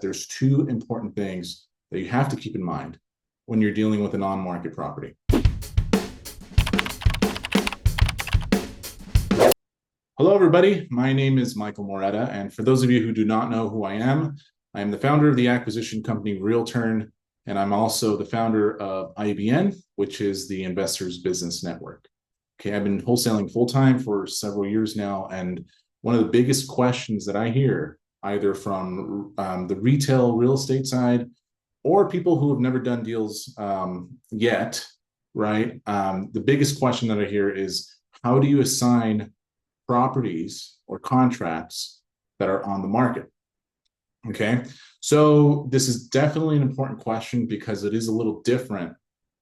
there's two important things that you have to keep in mind when you're dealing with an on-market property. Hello, everybody. My name is Michael Moretta, and for those of you who do not know who I am the founder of the acquisition company RealTurn, and I'm also the founder of IBN, which is the Investors Business Network. Okay, I've been wholesaling full-time for several years now, and one of the biggest questions that I hear, either from the retail real estate side or people who have never done deals yet, right? The biggest question that I hear is, how do you assign properties or contracts that are on the market? Okay, so this is definitely an important question because it is a little different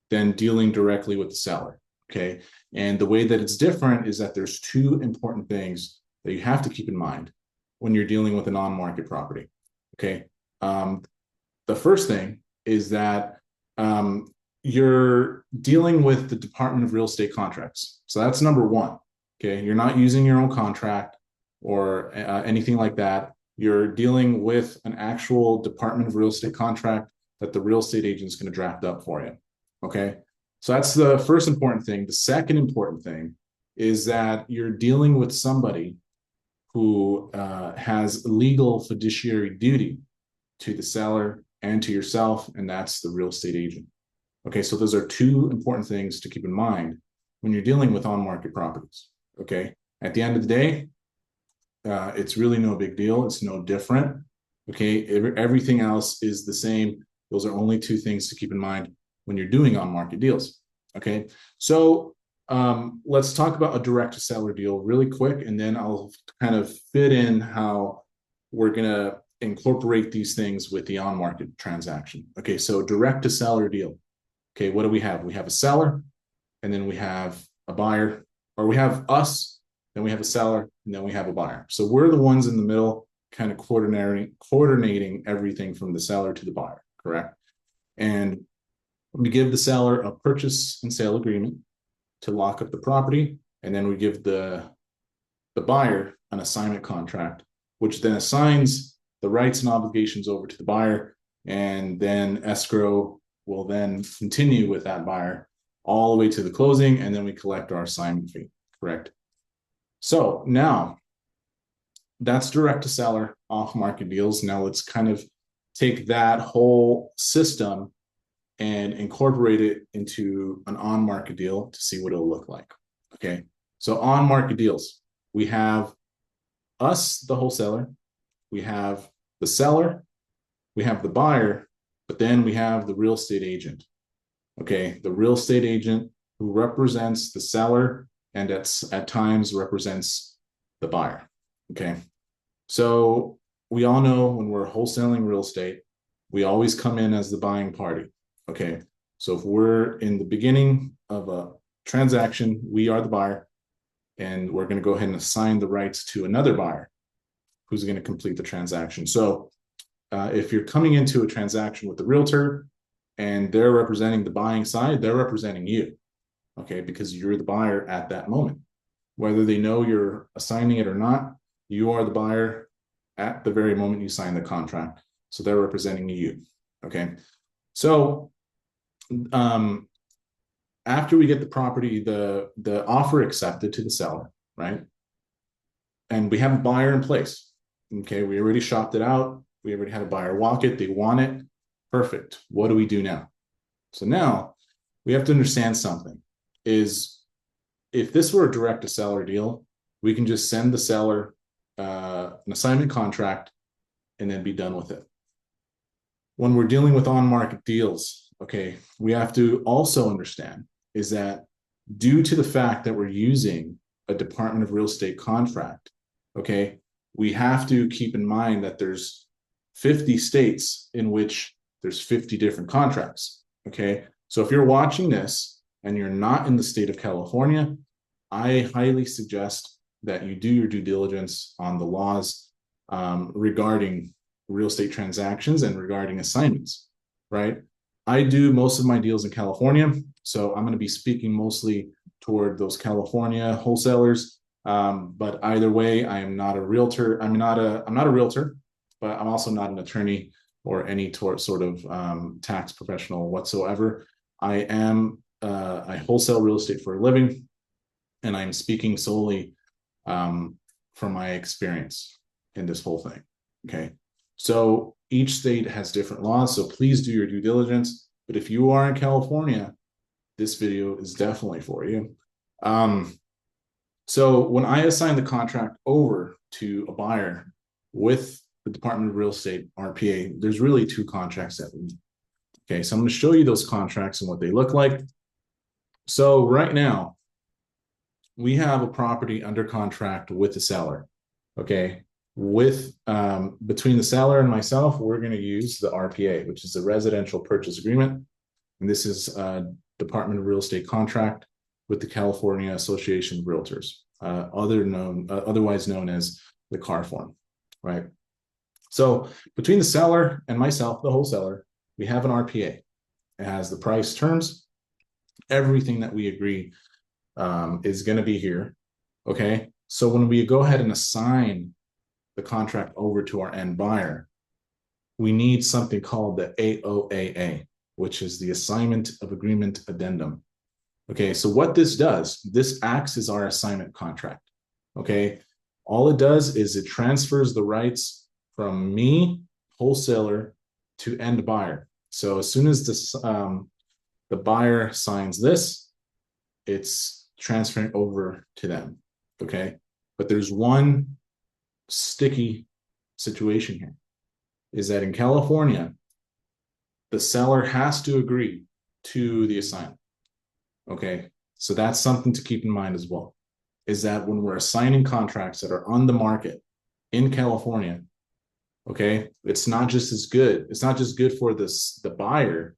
than dealing directly with the seller. Okay, and the way that it's different is that there's two important things that you have to keep in mind when you're dealing with an on-market property. Okay, the first thing is that you're dealing with the Department of Real Estate contracts. So that's number one. Okay, you're not using your own contract or anything like that. You're dealing with an actual Department of Real Estate contract that the real estate agent is going to draft up for you. Okay, so that's the first important thing. The second important thing is that you're dealing with somebody who has legal fiduciary duty to the seller and to yourself, and that's the real estate agent. Okay, so those are two important things to keep in mind when you're dealing with on-market properties. Okay, at the end of the day, it's really no big deal. It's no different. Okay, everything else is the same. Those are only two things to keep in mind when you're doing on-market deals. Okay, so let's talk about a direct-to-seller deal really quick, and then I'll kind of fit in how we're going to incorporate these things with the on-market transaction. Okay, so direct-to-seller deal. Okay, what do we have? We have a seller, and then we have a buyer, or we have us, then we have a seller, and then we have a buyer. So we're the ones in the middle, kind of coordinating everything from the seller to the buyer, correct? And we give the seller a purchase and sale agreement to lock up the property, and then we give the buyer an assignment contract, which then assigns the rights and obligations over to the buyer, and then escrow will then continue with that buyer all the way to the closing, and then we collect our assignment fee, correct? So now that's direct to seller off-market deals. Now let's kind of take that whole system and incorporate it into an on-market deal to see what it'll look like. Okay, so on-market deals, we have us, the wholesaler, we have the seller, we have the buyer, but then we have the real estate agent. Okay, the real estate agent who represents the seller and at times represents the buyer. Okay, so we all know when we're wholesaling real estate, we always come in as the buying party. Okay, so if we're in the beginning of a transaction, we are the buyer, and we're going to go ahead and assign the rights to another buyer who's going to complete the transaction. So if you're coming into a transaction with the realtor and they're representing the buying side, they're representing you, okay, because you're the buyer at that moment. Whether they know you're assigning it or not, you are the buyer at the very moment you sign the contract. So they're representing you, okay? So after we get the property, the offer accepted to the seller, right? And we have a buyer in place, okay? We already shopped it out. We already had a buyer walk it. They want it. Perfect. What do we do now? So now we have to understand something is if this were a direct to seller deal, we can just send the seller an assignment contract and then be done with it. When we're dealing with on-market deals, okay, we have to also understand is that due to the fact that we're using a Department of Real Estate contract, okay, we have to keep in mind that there's 50 states in which there's 50 different contracts, okay? So if you're watching this and you're not in the state of California, I highly suggest that you do your due diligence on the laws regarding real estate transactions and regarding assignments, right? I do most of my deals in California, so I'm going to be speaking mostly toward those California wholesalers. But either way, I am not a realtor. I'm not a realtor, but I'm also not an attorney. or any sort of tax professional whatsoever. I wholesale real estate for a living, and I'm speaking solely from my experience in this whole thing. Okay. So each state has different laws, so please do your due diligence. But if you are in California, this video is definitely for you. So when I assign the contract over to a buyer with the Department of Real Estate, RPA, there's really two contracts that we need. Okay, so I'm going to show you those contracts and what they look like. So right now, we have a property under contract with the seller. Okay, with between the seller and myself, we're going to use the RPA, which is the Residential Purchase Agreement, and this is a Department of Real Estate contract with the California Association of Realtors, otherwise known as the CAR form, right? So between the seller and myself, the wholesaler, we have an RPA. It has the price, terms, everything that we agree is going to be here. Okay, so when we go ahead and assign the contract over to our end buyer, we need something called the AOAA, which is the Assignment of Agreement Addendum. Okay, so what this does, this acts as our assignment contract. Okay, all it does is it transfers the rights from me, wholesaler, to end buyer. So as soon as this, the buyer signs this, it's transferring over to them. Okay, but there's one sticky situation here, is that in California, the seller has to agree to the assignment. Okay, so that's something to keep in mind as well, is that when we're assigning contracts that are on the market in California, okay, it's not just as good. It's not just good for the buyer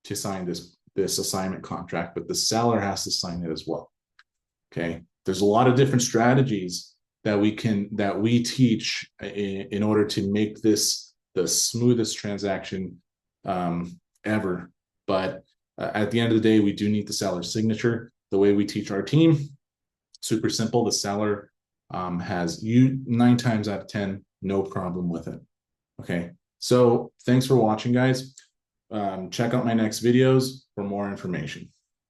to sign this assignment contract, but the seller has to sign it as well. Okay, there's a lot of different strategies that we teach in order to make this the smoothest transaction ever. But at the end of the day, we do need the seller's signature. The way we teach our team, super simple. The seller has 9 times out of 10, no problem with it. Okay, so thanks for watching, guys. Check out my next videos for more information.